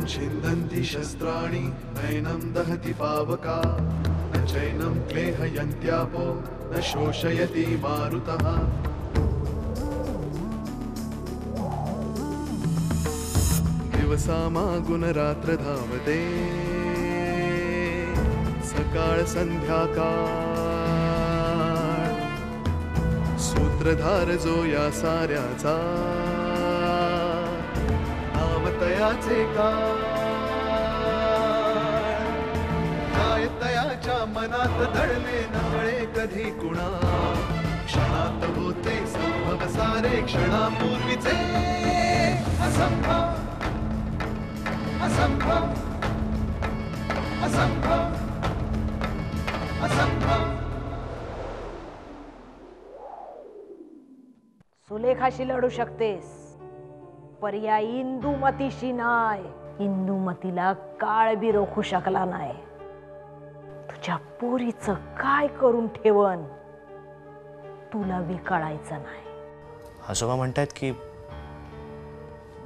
छिन्दन्ति शस्त्राणि नैनं दहति पावका न चैनं क्लेहयन्त्यापो न शोषयति मारुतः दिवसामागुणरात्र धावते सकाळ संध्याकाळ सूत्रधार जो या साऱ्याचा नामतयाचे काळ काय तयाच्या मनात दडले नकळे कधी कुणा क्षणात होते संभव सारे क्षणापूर्वीचे असंभव असंभव असंभव असंभव सुलेखाशी लढू शकतेस, पर्याय इंदुमतीशी नाही. इंदुमतीला काळ बी रोखू शकला नाही. तुझ्या पोरीचं काय करून ठेवन तुला बी कळायचं नाही. आजोबा म्हणतात की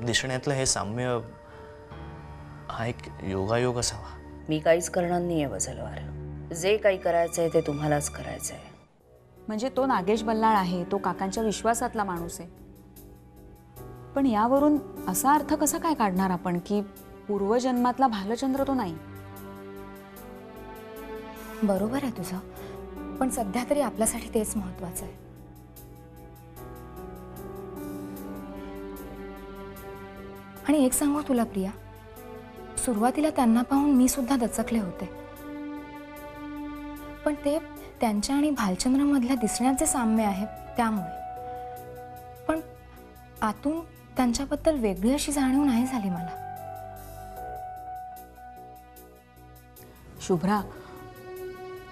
दिसण्यातलं हे साम्य हा एक योगायोग असावा. मी काहीच करणार नाहीये वझलवार. जे काही करायचंय ते तुम्हालाच करायचंय. म्हणजे तो नागेश बल्लाळ आहे, तो काकांच्या विश्वासातला माणूस आहे. पण यावरून असा अर्थ कसा काय काढणार आपण की पूर्वजन्मातला भालचंद्र तो नाही? बरोबर आहे तुझं, पण सध्या तरी आपल्यासाठी तेच महत्वाचं आहे. आणि एक सांगू तुला प्रिया, सुरुवातीला त्यांना पाहून मी सुद्धा दचकले होते. पण ते त्यांच्या आणि भालचंद्रमधल्या दिसण्याचे साम्य आहे त्यामुळे. पण आतून त्यांच्याबद्दल वेगळी अशी जाणीव नाही झाली मला. शुभ्रा,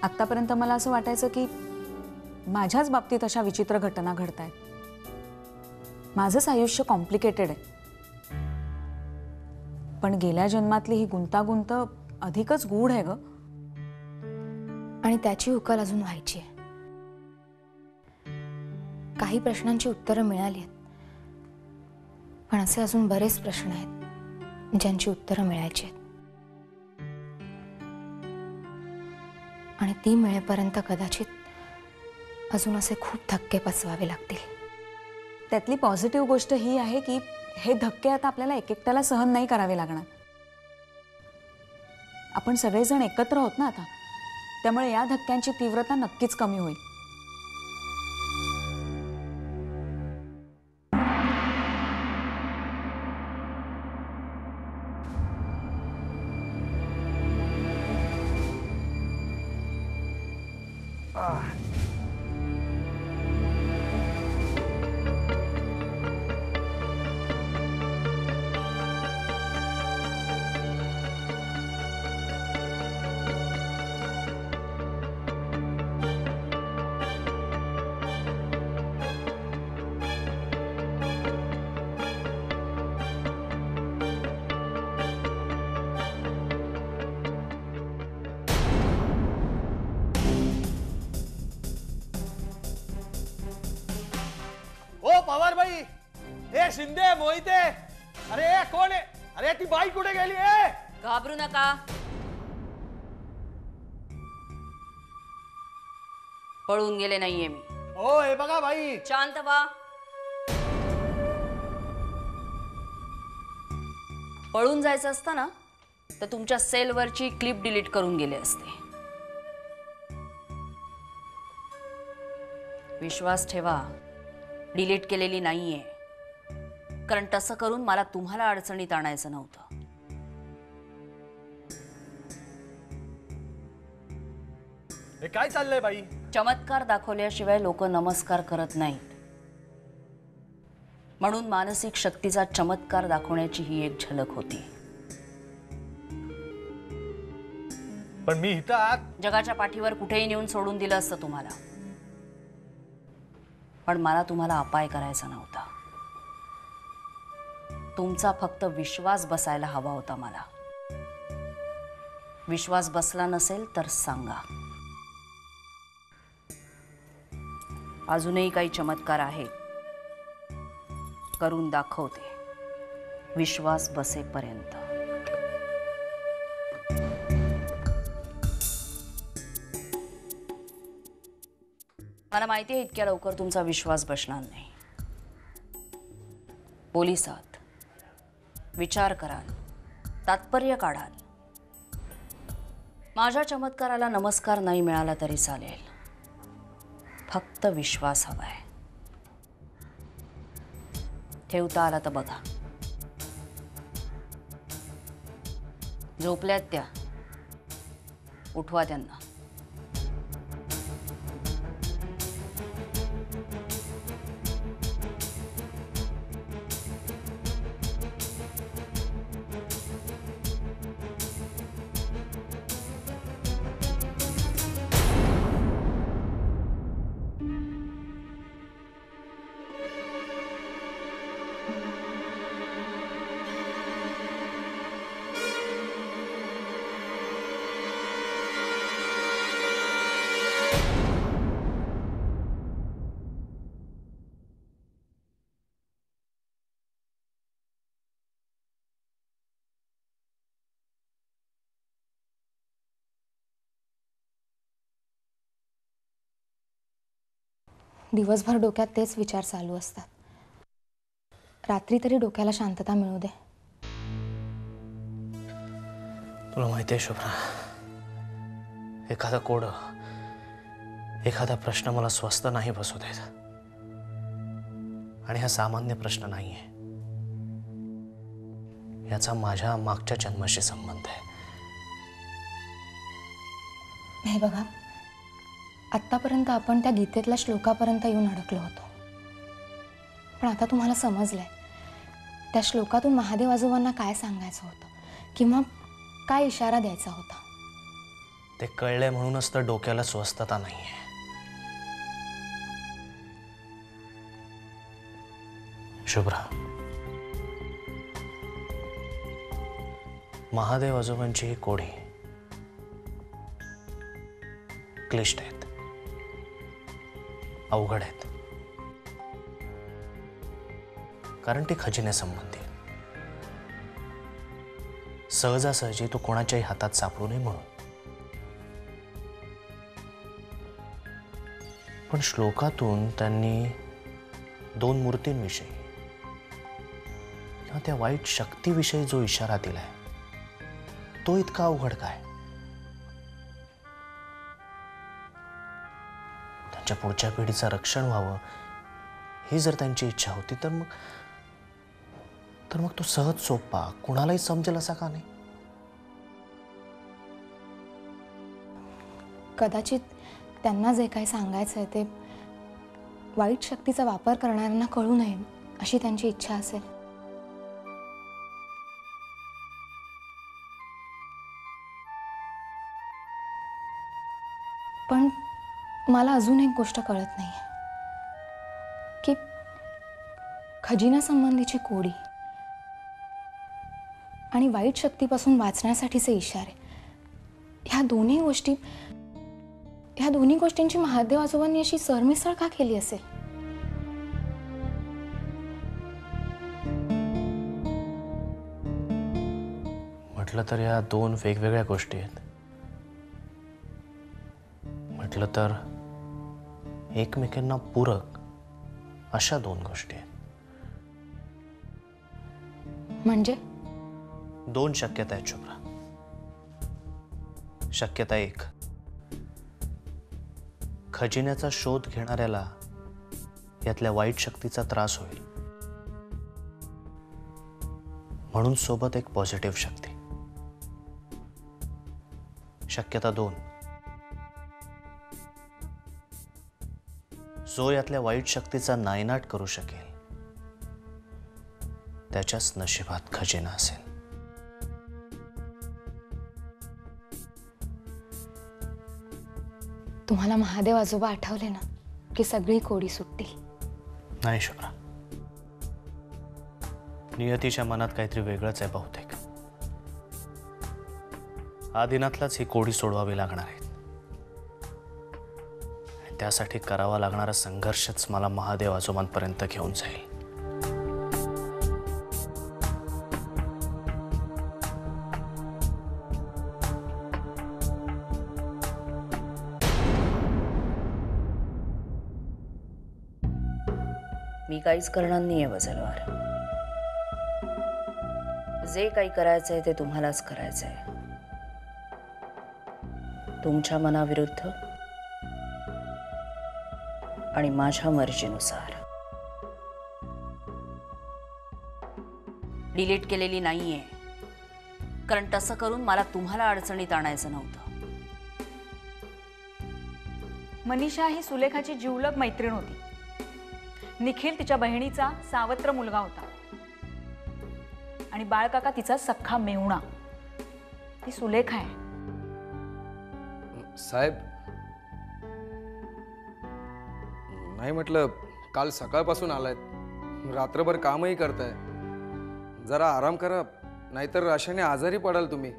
आत्तापर्यंत मला असं वाटायचं की माझ्याच बाबतीत अशा विचित्र घटना घडतायत. माझंच आयुष्य कॉम्प्लिकेटेड आहे. पण गेल्या जन्मातली ही गुंतागुंत अधिकच गूढ आहे ग. आणि त्याची उकल अजून व्हायची आहे. काही प्रश्नांची उत्तरं मिळाली आहेत, पण असे अजून बरेच प्रश्न आहेत ज्यांची उत्तरं मिळायची आहेत. आणि ती मिळेपर्यंत कदाचित अजून असे खूप धक्के पचवावे लागतील. त्यातली पॉझिटिव्ह गोष्ट ही आहे की हे धक्के आता आपल्याला एकट्याला सहन नाही करावे लागणार. आपण सगळेजण एकत्र आहोत ना आता, त्यामुळे या धक्क्यांची तीव्रता नक्कीच कमी होईल. पवार भाई, ए शिंदे, मोहिते, अरे कोण आहे? अरे ती बाई कुठे गेली? घाबरू नका. पळून गेले नाहीये मी. ओ हे बघा बाई. शांत व्हा. पळून जायचं असतं ना तर तुमच्या सेलवरची क्लिप डिलीट करून गेले असते. विश्वास ठेवा, डिलीट केलेली नाहीये. कारण तसं करून मला तुम्हाला अडचणीत आणायचं नव्हतं. हे काय चाललंय बाई? चमत्कार दाखवल्याशिवाय लोक नमस्कार करत नाहीत. म्हणून मानसिक शक्तीचा चमत्कार दाखवण्याची ही एक झलक होती. पण मी इथं आत जगाच्या पाठीवर कुठेही नेऊन सोडून दिलं असतं तुम्हाला. पण मला तुम्हाला अपाय करायचा नव्हता. तुमचा फक्त विश्वास बसायला हवा होता मला. विश्वास बसला नसेल तर सांगा. अजूनही काही चमत्कार आहे, करून दाखवते विश्वास बसेपर्यंत. मला माहिती आहे इतक्या लवकर तुमचा विश्वास बसणार नाही. पोलिसात विचार कराल, तात्पर्य काढाल. माझ्या चमत्काराला नमस्कार नाही मिळाला तरी चालेल, फक्त विश्वास हवाय. ठेवता आला तर बघा. झोपल्यात त्या, उठवा त्यांना. दिवसभर डोक्यात तेच विचार चालू असतात. रात्री तरी डोक्याला शांतता मिळू दे. तुला माहिती आहे शुभ्रा, एखादा कोड, एखादा प्रश्न मला स्वस्थ नाही बसू देत. आणि हा सामान्य प्रश्न नाहीये, याचा माझ्या मागच्या जन्माशी संबंध आहे. हे बघा, आत्तापर्यंत आपण त्या गीतेतल्या श्लोकापर्यंत येऊन अडकलो होतो. पण आता तुम्हाला समजलंय त्या श्लोकातून महादेव आजोबांना काय सांगायचं होतं किंवा काय इशारा द्यायचा होता. ते कळले म्हणूनच तर डोक्याला स्वस्थता नाहीये. शुभ्रा, महादेव आजोबांची ही कोडी क्लिष्ट आहेत, अवघड आहेत, कारण ती खजिन्यासंबंधी. सहजासहजी तो कोणाच्याही हातात सापडू नये म्हणून. पण श्लोकातून त्यांनी दोन मूर्तींविषयी किंवा त्या वाईट शक्तीविषयी जो इशारा दिलाय तो इतका अवघड काय? त्यांच्या पुढच्या पिढीचं रक्षण व्हावं ही जर त्यांची इच्छा होती तर मग तो सहज सोपा कुणालाही समजेल असा का नाही? कदाचित त्यांना जे काही सांगायचं आहे ते वाईट शक्तीचा वापर करणाऱ्यांना कळू नये अशी त्यांची इच्छा असेल. पण मला अजून एक गोष्ट कळत नाही की खजिन्यासंबंधीची कोडी आणि वाईट शक्तीपासून वाचण्यासाठीचे इशारे, ह्या दोन्ही गोष्टींची महादेव आजोबांनी अशी सरमिसळ का केली असेल? म्हटलं तर या दोन वेगवेगळ्या गोष्टी आहेत. म्हटलं तर एकमेकांना पूरक अशा दोन गोष्टी आहेत. म्हणजे दोन शक्यता आहेत शुभ्रा. शक्यता एक, खजिन्याचा शोध घेणाऱ्याला यातल्या वाईट शक्तीचा त्रास होईल म्हणून सोबत एक पॉझिटिव्ह शक्ती. शक्यता दोन, जो यातल्या वाईट शक्तीचा नायनाट करू शकेल त्याच्याच नशिबात खजिना असेल. तुम्हाला महादेव आजोबा आठवले ना की सगळी कोडी सुटतील. नाही शुभ्रा, नियतीच्या मनात काहीतरी वेगळंच आहे बहुतेक. आदिनातलाच ही कोडी सोडवावी लागणार आहे. त्यासाठी करावा लागणारा संघर्षच मला महादेव आजोबांपर्यंत घेऊन जाईल. मी काहीच करणार नाहीये वजलवार. जे काही करायचंय ते तुम्हालाच करायचंय, तुमच्या मनाविरुद्ध आणि माझ्या मर्जीनुसार. डिलीट केलेली नाहीये, कारण तसं करून मला तुम्हाला अडचणीत आणायचं नव्हतं. मनीषा ही सुलेखाची जिवलग मैत्रीण होती. निखिल तिच्या बहिणीचा सावत्र मुलगा होता आणि बाळकाका तिचा सख्खा मेहुणा. ती सुलेखा आहे. साहेब, नाही म्हटलं, काल सकाळपासून आलायत, रात्रभर कामही करताय. जरा आराम करा, नाहीतर अशाने आजारी पडाल तुम्ही.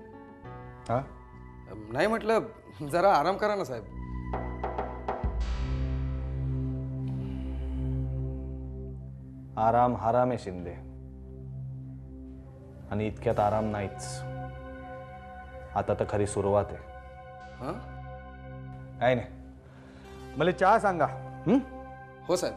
हा, नाही म्हटलं, जरा आराम करा ना साहेब. आराम हराम आहे शिंदे, आणि इतक्यात आराम नाहीच. आता तर खरी सुरुवात आहे. हा, काय नाही, मला चहा सांगा. हो साहेब.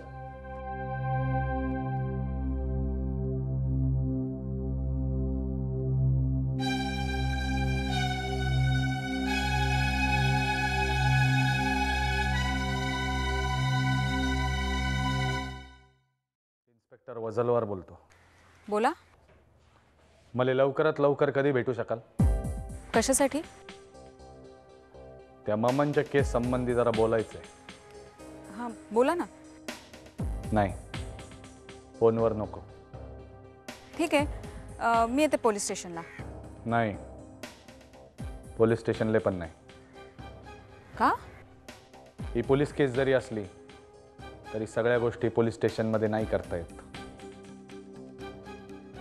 इन्स्पेक्टर वजलवार बोलतो. बोला. मला लवकरात लवकर कधी भेटू शकाल? कशासाठी? त्या ममनच्या केस संबंधी जरा बोलायचंय. हां, बोला ना. नाही, फोनवर नको. ठीक आहे, मी येते पोलीस स्टेशनला. नाही, पोलीस स्टेशनला पण नाही. का? ही पोलीस केस जरी असली तरी सगळ्या गोष्टी पोलीस स्टेशनमध्ये नाही करता येत.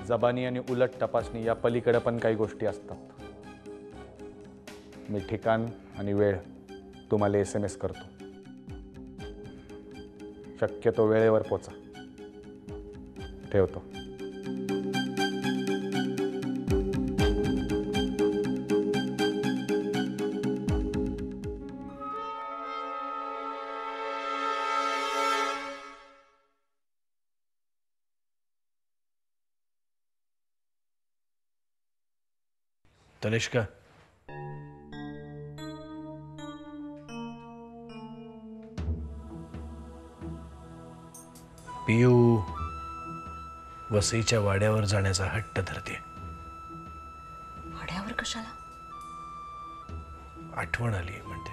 जबानी आणि उलट तपासणी या पलीकडे पण काही गोष्टी असतात. मी ठिकाण आणि वेळ तुम्हाला SMS करतो. शक्यतो वेळेवर पोचा. ठेवतो. तनिष्का, पियू वसईच्या वाड्यावर जाण्याचा हट्ट धरते. वाड्यावर कशाला? आठवण आली म्हणते.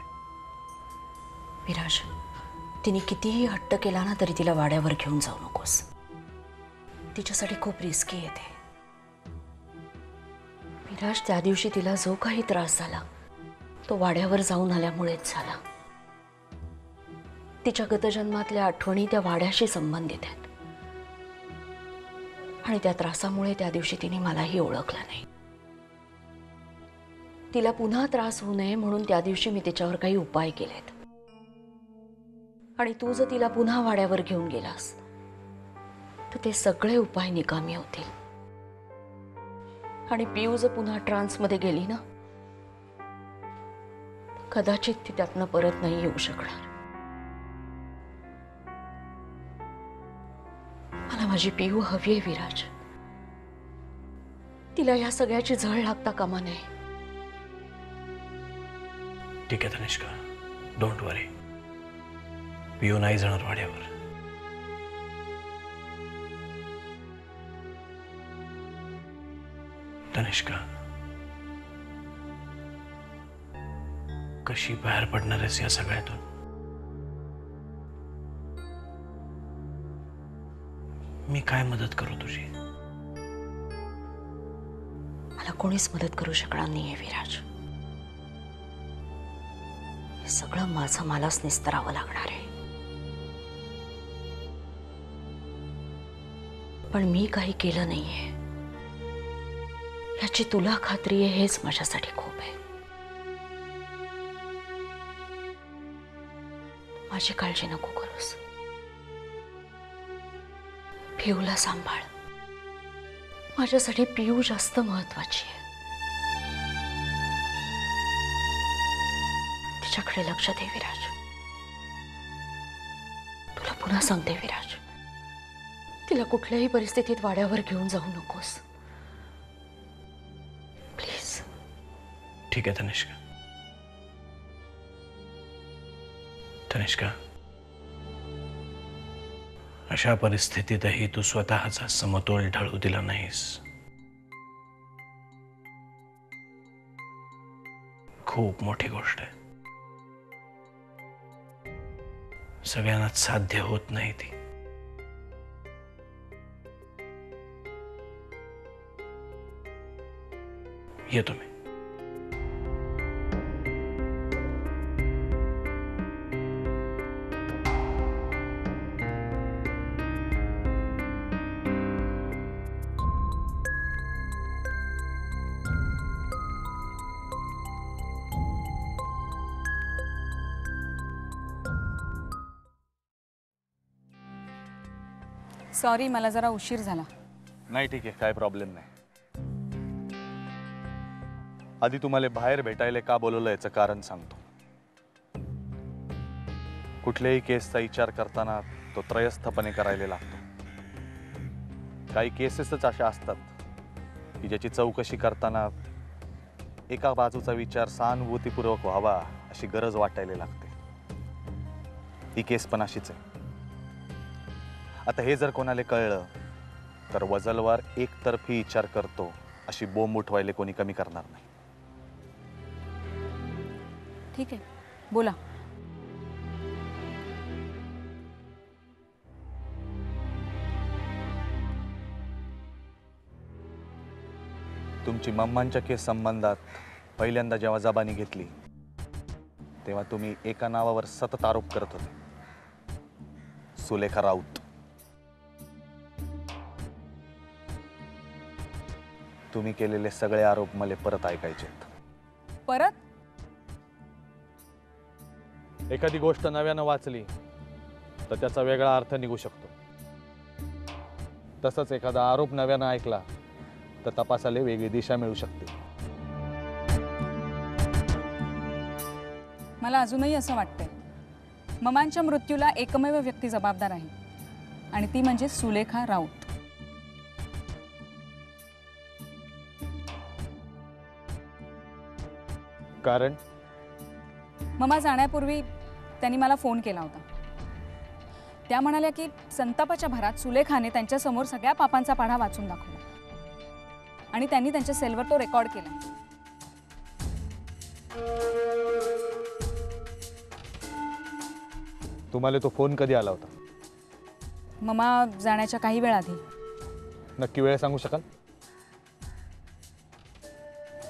विराज, तिने कितीही हट्ट केला ना तरी तिला वाड्यावर घेऊन जाऊ नकोस. तिच्यासाठी खूप रिस्की येते. विराज, त्या दिवशी तिला जो काही त्रास झाला तो वाड्यावर जाऊन आल्यामुळेच झाला. तिच्या गतजन्मातल्या आठवणी त्या वाड्याशी संबंधित आहेत आणि त्या त्रासामुळे त्या दिवशी तिने मलाही ओळखलं नाही. तिला पुन्हा त्रास होऊ नये म्हणून त्या दिवशी मी तिच्यावर काही उपाय केलेत. आणि तू जर तिला पुन्हा वाड्यावर घेऊन गेलास तर ते सगळे उपाय निकामी होतील. आणि पियू जर पुन्हा ट्रान्समध्ये गेली ना, कदाचित ती त्यातनं परत नाही येऊ शकणार. मला माझी पियू हवी आहे विराज. तिला या सगळ्याची झळ लागता कामा नये. ठीक आहे तनिष्का, डोंट वरी. पियू नाही जाणार वाड्यावर. तनिष्का, कशी बाहेर पडणार आहेस या सगळ्यातून? मी काय मदत करू तुझी? मला कोणीच मदत करू शकणार नाहीये विराज. हे सगळं माझं मलाच निस्तरावं लागणार आहे. पण मी काही केलं नाहीये याची तुला खात्री आहे, हेच माझ्यासाठी खूप आहे. माझी काळजी नको करूस. पियूला सांभाळ. माझ्यासाठी पियू जास्त महत्वाची आहे. तिच्याकडे लक्ष दे विराज. तुला पुन्हा सांगते विराज, तिला कुठल्याही परिस्थितीत वाड्यावर घेऊन जाऊ नकोस प्लीज. ठीक आहे तनिष्का. तनिष्का, अशा परिस्थितीतही तू स्वतःचा समतोल ढळू दिला नाहीस. खूप मोठी गोष्ट आहे. सगळ्यांनाच साध्य होत नाही ती. येतो मी. सॉरी, मला जरा उशीर झाला. नाही ठीक आहे, काय प्रॉब्लेम नाही. आधी तुम्हाला बाहेर भेटायला का बोलवलं याचं कारण सांगतो. कुठल्याही केसचा विचार करताना तो त्रयस्थपणे करायला लागतो. काही केसेसच अशा असतात की ज्याची चौकशी करताना एका बाजूचा विचार सहानुभूतीपूर्वक व्हावा अशी गरज वाटायला लागते. ही केस पण अशीच आहे. आता हे जर कोणाला कळलं तर वजलवार एकतर्फी विचार करतो अशी बोंब उठवायला कोणी कमी करणार नाही. ठीक आहे, बोला. तुमची मम्मांच्या केस संबंधात पहिल्यांदा जेव्हा जबानी घेतली तेव्हा तुम्ही एका नावावर सतत आरोप करत होते, सुलेखा राऊत. तुम्ही केलेले सगळे आरोप मला परत ऐकायचे. परत? एखादी गोष्ट नव्यानं वाचली तर त्याचा वेगळा अर्थ निघू शकतो. तसंच एखादा आरोप नव्यानं ऐकला तर तपासाला वेगळी दिशा मिळू शकते. मला अजूनही असं वाटतंय ममांच्या मृत्यूला एकमेव व्यक्ती जबाबदार आहे आणि ती म्हणजे सुलेखा राऊत. कारण ममा जाण्यापूर्वी त्यांनी मला फोन केला होता. त्या म्हणाल्या की संतापाच्या भरात सुलेखाने त्यांच्यासमोर सगळ्या पापांचा पाढा वाचून दाखवला आणि त्यांनी त्यांच्या सेलवर तो रेकॉर्ड केला. तुम्हाला तो फोन कधी आला होता? ममा जाण्याच्या काही वेळ आधी. नक्की वेळ सांगू शकाल?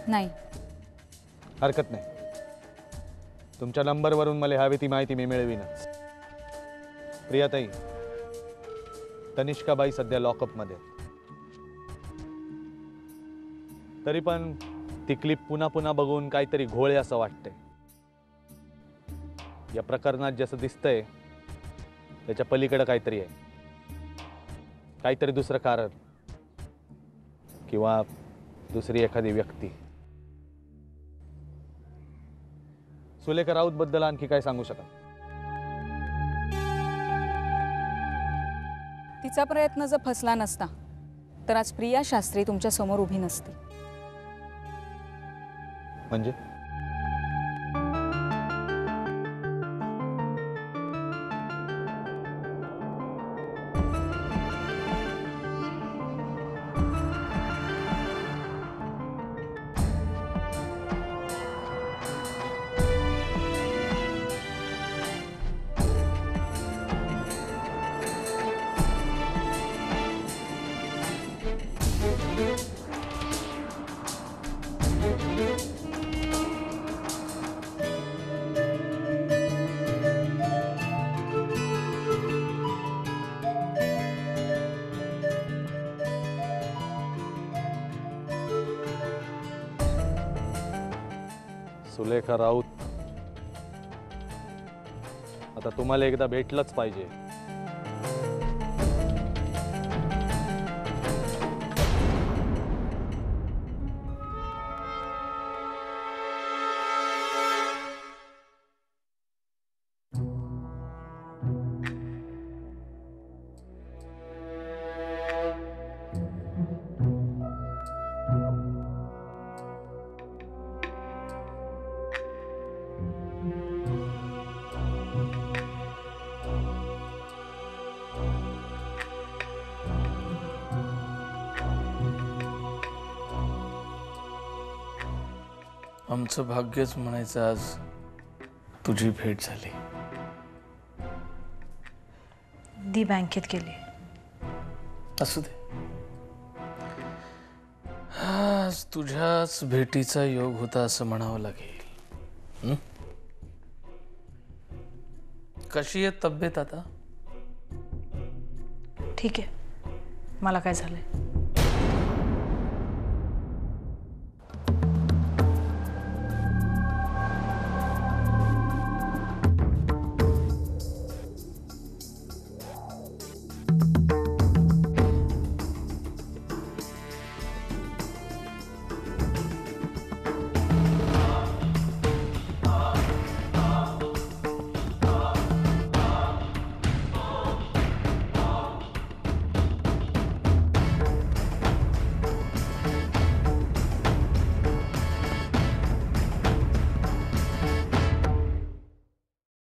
नाही. हरकत नाही. तुमच्या नंबरवरून मला हवी ती माहिती मी मिळवीनच. प्रियाताई, तनिष्काबाई सध्या लॉकअपमध्ये. तरी पण ती क्लिप पुन्हा पुन्हा बघून काहीतरी घोळे असं वाटतंय. या प्रकरणात जसं दिसतंय त्याच्या पलीकडे काहीतरी आहे. काहीतरी दुसरं कारण किंवा दुसरी एखादी व्यक्ती. सुलेखा राऊत बद्दल आणखी काय सांगू शकाल? तिचा प्रयत्न जर फसला नसता तर आज प्रिया शास्त्री तुमच्या समोर उभी नसती. म्हणजे सुलेखा राऊत आता तुम्हाला एकदा भेटलंच पाहिजे. आमचं भाग्यच म्हणायचं आज तुझी भेट झाली. दी बँकेत गेली. असू दे. आज तुझ्याच भेटीचा योग होता असं म्हणावं लागेल. कशी आहे तब्येत आता? ठीक आहे, मला काय झालंय?